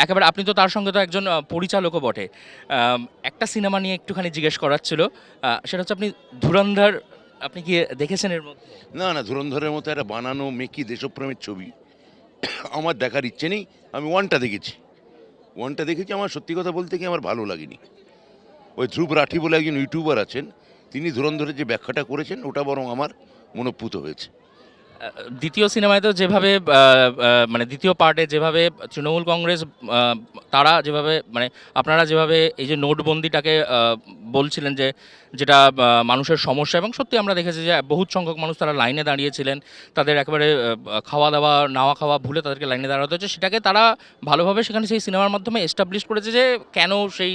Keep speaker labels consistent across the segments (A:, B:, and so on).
A: একেবারে আপনি তো তার সঙ্গে তো একজন পরিচালকও বটে। একটা সিনেমা নিয়ে একটুখানি জিজ্ঞেস করার ছিল। সেটা হচ্ছে আপনি 'ধুরন্ধর' আপনি কি দেখেছেন এর মধ্যে?
B: না, না, ধুরন্ধরের মতো একটা বানানো মেকি দেশপ্রেমের ছবি আমার দেখার ইচ্ছে নেই। আমি 1 টা দেখেছি। 1 টা দেখেছি, আমার সত্যি কথা বলতে কি আমার ভালো লাগেনি। ওই ধ্রুব রাঠি বলে একজন ইউটিউবার আছেন, তিনি ধুরন্ধরের যে ব্যাখ্যাটা করেছেন ওটা বরং আমার মনোঃপুত হয়েছে।
A: দ্বিতীয় সিনেমায় তো যেভাবে মানে দ্বিতীয় পার্টে যেভাবে তৃণমূল কংগ্রেস তারা যেভাবে মানে আপনারা যেভাবে এই যে নোটবন্দিটাকে বলছিলেন যে যেটা মানুষের সমস্যা এবং সত্যি আমরা দেখেছি যে বহুত সংখ্যক মানুষ তারা লাইনে দাঁড়িয়েছিলেন, তাদের একেবারে খাওয়া দাওয়া নাওয়া খাওয়া ভুলে তাদেরকে লাইনে দাঁড়াতে হচ্ছে, সেটাকে তারা ভালোভাবে সেখানে সেই সিনেমার মাধ্যমে এস্টাবলিশ করেছে যে কেন সেই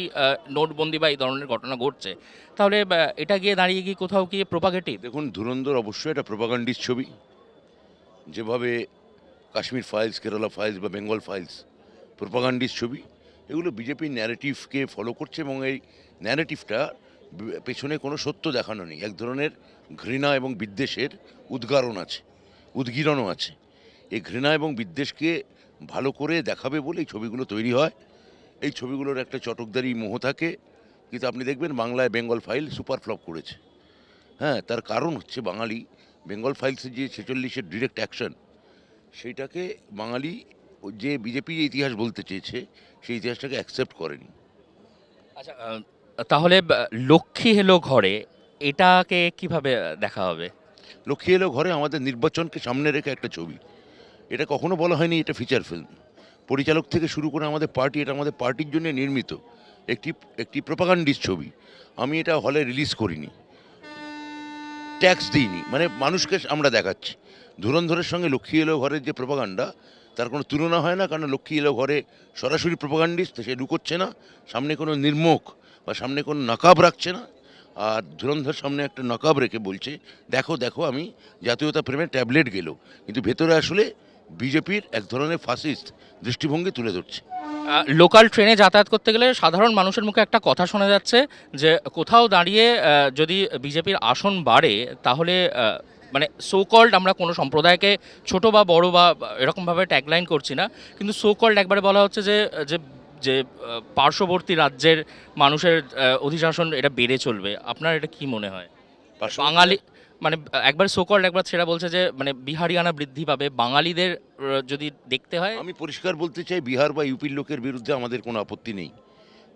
A: নোটবন্দি বা এই ধরনের ঘটনা ঘটছে। তাহলে এটা গিয়ে দাঁড়িয়ে গিয়ে কোথাও গিয়ে প্রোপাগেটিভ।
B: দেখুন, ধুরন্ধর অবশ্যই একটা প্রোপাগান্ডিস্ট ছবি। যেভাবে কাশ্মীর ফাইলস, কেরালা ফাইলস বা বেঙ্গল ফাইলস প্রোপাগান্ডিস্ট ছবি, এগুলো বিজেপির ন্যারেটিভকে ফলো করছে এবং এই ন্যারেটিভটা পেছনে কোনো সত্য দেখানো নেই। এক ধরনের ঘৃণা এবং বিদ্বেষের উদ্গারণ আছে, উদ্গীরণও আছে। এই ঘৃণা এবং বিদ্বেষকে ভালো করে দেখাবে বলে এই ছবিগুলো তৈরি হয়। এই ছবিগুলোর একটা চটকদারি মোহ থাকে, কিন্তু আপনি দেখবেন বাংলায় বেঙ্গল ফাইল সুপার ফ্লপ করেছে। হ্যাঁ, তার কারণ হচ্ছে বাঙালি বেঙ্গল ফাইলসের যে 46-এর ডিরেক্ট অ্যাকশন, সেইটাকে বাঙালি যে বিজেপি যে ইতিহাস বলতে চেয়েছে সেই ইতিহাসটাকে অ্যাকসেপ্ট করেনি।
A: আচ্ছা, তাহলে লক্ষ্মী এলো ঘরে এটাকে কিভাবে দেখা হবে?
B: লক্ষ্মী এলো ঘরে আমাদের নির্বাচনকে সামনে রেখে একটা ছবি। এটা কখনো বলা হয়নি এটা ফিচার ফিল্ম। পরিচালক থেকে শুরু করে আমাদের পার্টি, এটা আমাদের পার্টির জন্য নির্মিত একটি একটি প্রোপাগান্ডিস্ট ছবি। আমি এটা হলে রিলিজ করিনি, ট্যাক্স দিইনি, মানে মানুষকে আমরা দেখাচ্ছি। ধুরন্ধরের সঙ্গে লক্ষ্মী এলো ঘরের যে প্রোপাগান্ডা, তার কোনো তুলনা হয় না, কারণ লক্ষ্মী এলো ঘরে সরাসরি প্রোপাগান্ডিস্ট, সে লুকোচ্ছে না, সামনে কোনো নির্মুখ বা সামনে কোনো নকাব রাখছে না। আর ধুরন্ধর সামনে একটা নকাব রেখে বলছে, দেখো দেখো আমি জাতীয়তা প্রেমের ট্যাবলেট গেল, কিন্তু ভেতরে আসলে বিজেপির এক ধরনের ফাসিস্ট দৃষ্টিভঙ্গি তুলে ধরছে।
A: লোকাল ট্রেনে যাতায়াত করতে গেলে সাধারণ মানুষের মুখে একটা কথা শোনা যাচ্ছে যে কোথাও দাঁড়িয়ে যদি বিজেপির আসন বাড়ে তাহলে মানে সো কল্ড আমরা কোনো সম্প্রদায়কে ছোট বা বড় বা এরকমভাবে ট্যাগলাইন করছি না, কিন্তু সো কল্ড একবারে বলা হচ্ছে যে যে যে পার্শ্ববর্তী রাজ্যের মানুষের অধিশাসন এটা বেড়ে চলবে। আপনার এটা কি মনে হয়?
B: পার্শ্ববর্তী
A: বাঙালি মানে একবার সো কল্ড একবার সেটা বলছে যে মানে বিহারিয়ানা বৃদ্ধি পাবে বাঙালিদের যদি দেখতে হয়।
B: আমি পরিষ্কার বলতে চাই, বিহার বা ইউপির লোকের বিরুদ্ধে আমাদের কোনো আপত্তি নেই।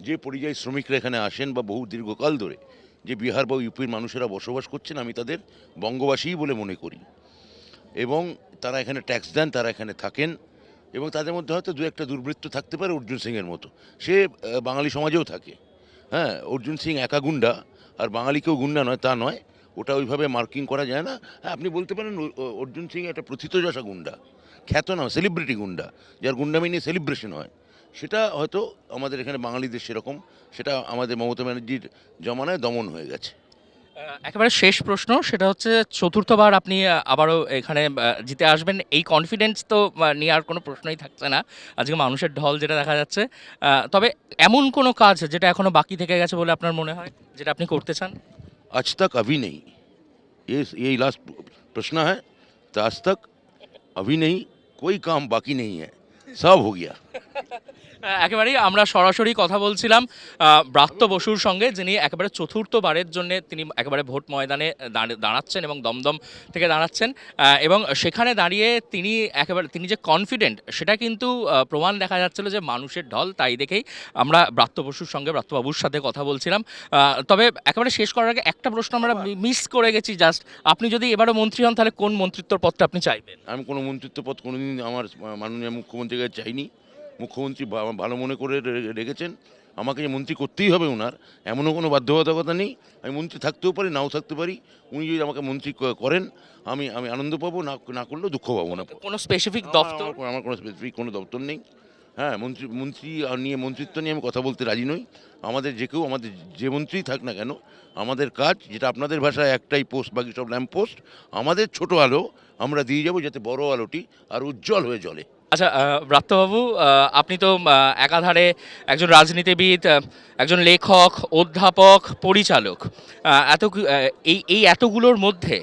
B: যে পরিযায়ী শ্রমিকরা এখানে আসেন বা বহু দীর্ঘকাল ধরে যে বিহার বা ইউপির মানুষেরা বসবাস করছেন, আমি তাদের বঙ্গবাসীই বলে মনে করি। এবং তারা এখানে ট্যাক্স দেন, তারা এখানে থাকেন, এবং তাদের মধ্যে হয়তো দু একটা দুর্বৃত্ত থাকতে পারে অর্জুন সিংয়ের মতো। সে বাঙালি সমাজেও থাকে। হ্যাঁ, অর্জুন সিং একা গুন্ডা, আর বাঙালি কেউ গুন্ডা নয় তা নয়। ওটা ওইভাবে মার্কিং করা যায় না। হ্যাঁ, আপনি বলতে পারেন অর্জুন সিং একটা প্রথিতযশা গুন্ডা, খ্যাত না, সেলিব্রিটি গুন্ডা, যার গুন্ডামি নিয়ে সেলিব্রেশন হয়। সেটা হয়তো আমাদের এখানে বাঙালিদের সেরকম, সেটা আমাদের মমতা ব্যানার্জির জমানায় দমন হয়ে গেছে।
A: একেবারে শেষ প্রশ্ন সেটা হচ্ছে চতুর্থবার আপনি আবারও এখানে জিতে আসবেন এই কনফিডেন্স তো নিয়ে আর কোনো প্রশ্নই থাকছে না আজকে মানুষের ঢল যেটা দেখা যাচ্ছে। তবে এমন কোনো কাজ যেটা এখনো বাকি থেকে গেছে বলে আপনার মনে হয় যেটা আপনি করতে চান?
B: आज तक अभी नहीं, ये यही लास्ट प्रश्न है। तो आज तक अभी नहीं, कोई काम बाकी नहीं है, सब हो गया।
A: একেবারেই আমরা সরাসরি কথা বলছিলাম ব্রাত্য বসুর সঙ্গে, যিনি একেবারে চতুর্থবারের জন্য তিনি একেবারে ভোট ময়দানে দাঁড়াচ্ছেন এবং দমদম থেকে দাঁড়াচ্ছেন, এবং সেখানে দাঁড়িয়ে তিনি একেবারে তিনি যে কনফিডেন্ট সেটা কিন্তু প্রমাণ দেখা যাচ্ছিল যে মানুষের ঢল, তাই দেখেই আমরা ব্রাত্য বসুর সঙ্গে ব্রাত্যবাবুর সাথে কথা বলছিলাম। তবে একেবারে শেষ করার আগে একটা প্রশ্ন আমরা মিস করে গেছি জাস্ট, আপনি যদি এবারও মন্ত্রী হন তাহলে কোন মন্ত্রিত্বর পদটা আপনি চাইবেন?
B: আমি কোনো মন্ত্রিত্ব পদ কোনোদিন আমার মাননীয় মুখ্যমন্ত্রীর কাছে চাইনি। মুখ্যমন্ত্রী ভালো মনে করে রেখেছেন আমাকে, যে মন্ত্রী করতেই হবে ওনার এমনও কোনো বাধ্যবাধকতা নেই। আমি মন্ত্রী থাকতেও পারি, নাও থাকতে পারি। উনি যদি আমাকে মন্ত্রী করেন, আমি আমি আনন্দ পাবো, না না করলেও দুঃখ পাবো না।
A: কোনো স্পেসিফিক
B: আমার
A: দফতর?
B: আমার আমার কোনো স্পেসিফিক কোনো দপ্তর নেই। হ্যাঁ, মন্ত্রী নিয়ে, মন্ত্রিত্ব নিয়ে আমি কথা বলতে রাজি নই। আমাদের যে কেউ, আমাদের যে মন্ত্রীই থাক না কেন, আমাদের কাজ যেটা আপনাদের ভাষায় একটাই পোস্ট, বাকি সব ল্যাম্প পোস্ট। আমাদের ছোট আলো আমরা দিয়ে যাবো যাতে বড় আলোটি আর উজ্জ্বল হয়ে জ্বলে।
A: আচ্ছা, ব্রাত্যবাবু, আপনি তো একাধারে একজন রাজনীতিবিদ, একজন লেখক, অধ্যাপক, পরিচালক, এই এতগুলোর মধ্যে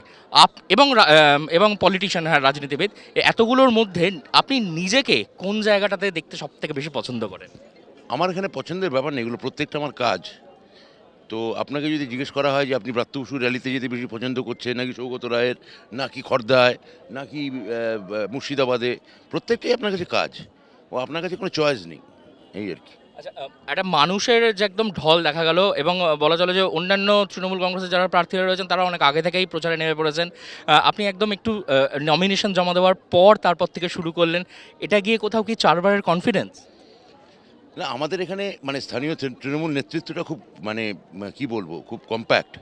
A: এবং পলিটিশিয়ান, হ্যাঁ, রাজনীতিবিদ, এই এতগুলোর মধ্যে আপনি নিজেকে কোন জায়গাটাতে দেখতে সব থেকে বেশি পছন্দ করেন?
B: আমার এখানে পছন্দের ব্যাপার নেই, এগুলো প্রত্যেকটা আমার কাজ। তো আপনাকে যদি জিজ্ঞেস করা হয় যে আপনি ব্রাত্য বসুর র্যালিতে যেতে বেশি পছন্দ করছেন নাকি সৌগত রায়ের, নাকি খর্দায়, নাকি মুর্শিদাবাদে, প্রত্যেকটাই আপনার কাছে কাজ। ও আপনার কাছে কোনো চয়েস নেই, এই আর কি।
A: আচ্ছা, একটা মানুষের যে একদম ঢল দেখা গেল, এবং বলা চলে যে অন্যান্য তৃণমূল কংগ্রেসের যারা প্রার্থীরা রয়েছেন তারা অনেক আগে থেকেই প্রচারে নেমে পড়েছেন। আপনি একদম একটু নমিনেশন জমা দেওয়ার পর তারপর থেকে শুরু করলেন, এটা গিয়ে কোথাও কি চারবারের কনফিডেন্স?
B: না, আমাদের এখানে মানে স্থানীয় তৃণমূল নেতৃত্বটা খুব মানে কি বলবো, খুব কম্প্যাক্ট।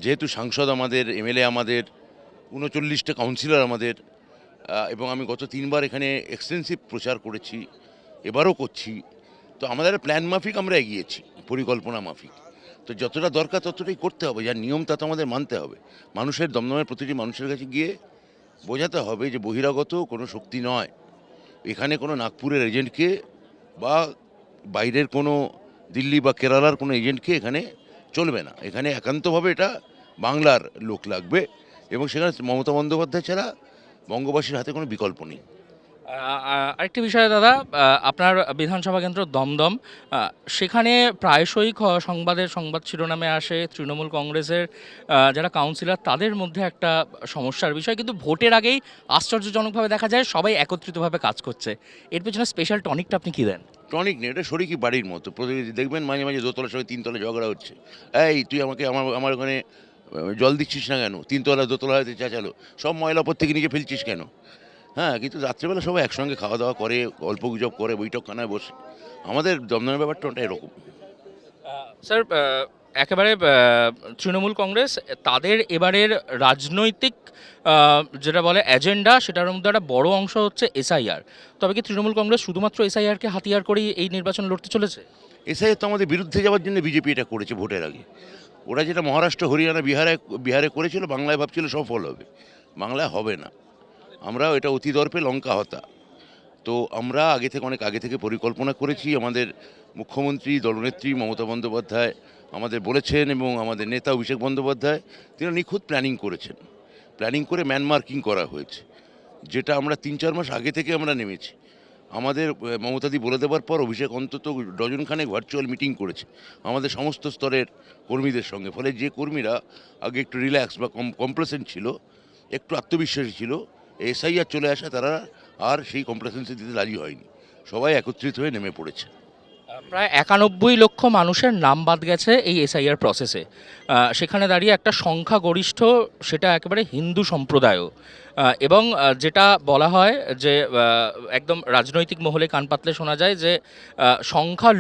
B: যেহেতু সাংসদ আমাদের, এমএলএ আমাদের, ৩৯টা কাউন্সিলর আমাদের, এবং আমি গত ৩বার এখানে এক্সটেন্সিভ প্রচার করেছি, এবারও করছি। তো আমাদের প্ল্যান মাফিক আমরা এগিয়েছি, পরিকল্পনা মাফিক। তো যতটা দরকার ততটাই করতে হবে, যার নিয়ম তা তো আমাদের মানতে হবে। মানুষের দমদমের প্রতিটি মানুষের কাছে গিয়ে বোঝাতে হবে যে বহিরাগত কোনো শক্তি নয়, এখানে কোনো নাগপুরের এজেন্টকে বা বাইরের কোনো দিল্লি বা কেরালার কোনো এজেন্টকে এখানে চলবে না। এখানে একান্তভাবে এটা বাংলার লোক লাগবে, এবং সেখানে মমতা বন্দ্যোপাধ্যায় ছাড়া বঙ্গবাসীর হাতে কোনো বিকল্প নেই।
A: আরেকটি বিষয় দাদা, আপনার বিধানসভা কেন্দ্র দমদম, সেখানে প্রায়শই সংবাদ শিরোনামে আসে তৃণমূল কংগ্রেসের যারা কাউন্সিলর তাদের মধ্যে একটা সমস্যার বিষয়, কিন্তু ভোটের আগেই আশ্চর্যজনকভাবে দেখা যায় সবাই একত্রিতভাবে কাজ করছে। এর পেছনে স্পেশাল টনিকটা আপনি কী দেন?
B: টনিক নেই, এটা শরিকি বাড়ির মতো। দেখবেন মাঝে মাঝে দোতলার সঙ্গে তিনতলা ঝগড়া হচ্ছে। এই তুই আমাকে আমার আমার ওখানে জল দিচ্ছিস না কেন? তিনতলা দোতলা হয়তো চেঁচালো, সব ময়লা ওপর থেকে নিচে ফেলছিস কেন? হ্যাঁ, কিন্তু রাত্রেবেলা সবাই একসঙ্গে খাওয়া দাওয়া করে, গল্প গুজব করে, বৈঠকখানায় বসে। আমাদের দমদমের ব্যাপারটা ওটা এরকম।
A: স্যার, একেবারে তৃণমূল কংগ্রেস তাদের এবারের রাজনৈতিক যেটা বলে এজেন্ডা, সেটার মধ্যে একটা বড় অংশ হচ্ছে এসআইআর। তবে কি তৃণমূল কংগ্রেস শুধুমাত্র এসআইআরকে হাতিয়ার করেই এই নির্বাচন লড়তে চলেছে?
B: এসআইআর তো আমাদের বিরুদ্ধে যাওয়ার জন্য বিজেপি এটা করেছে ভোটের আগে। ওরা যেটা মহারাষ্ট্র, হরিয়ানা, বিহারে করেছিল, বাংলায় ভাবছিল সফল হবে। বাংলায় হবে না। আমরা এটা অতি দর্পে লঙ্কা হতা। তো আমরা অনেক আগে থেকে পরিকল্পনা করেছি। আমাদের মুখ্যমন্ত্রী, দলনেত্রী মমতা বন্দ্যোপাধ্যায় আমাদের বলেছেন, এবং আমাদের নেতা অভিষেক বন্দ্যোপাধ্যায়, তিনি নিখুঁত প্ল্যানিং করেছেন। প্ল্যানিং করে ম্যান মার্কিং করা হয়েছে, যেটা আমরা ৩-৪ মাস আগে থেকে আমরা নেমেছি। আমাদের মমতাদি বলে দেওয়ার পর অভিষেক অন্তত ডজনখানেক ভার্চুয়াল মিটিং করেছে আমাদের সমস্ত স্তরের কর্মীদের সঙ্গে। ফলে যে কর্মীরা আগে একটু রিল্যাক্স বা কমপ্লেসেন্ট ছিল, একটু আত্মবিশ্বাসী ছিল, এসআইআর চলে আসা তারা আর সেই কমপ্লেসেন্সি দিতে রাজি হয়নি। সবাই একত্রিত হয়ে নেমে পড়েছে।
A: প্রায় ৯১ লক্ষ মানুষের নাম বাদ গেছে এই এসআইআর প্রসেসে। সেখানে দাঁড়িয়ে একটা সংখ্যাগরিষ্ঠ, সেটা একেবারে হিন্দু সম্প্রদায়ও, এবং যেটা বলা হয় যে একদম রাজনৈতিক মহলে কান পাতলে শোনা যায় যে সংখ্যা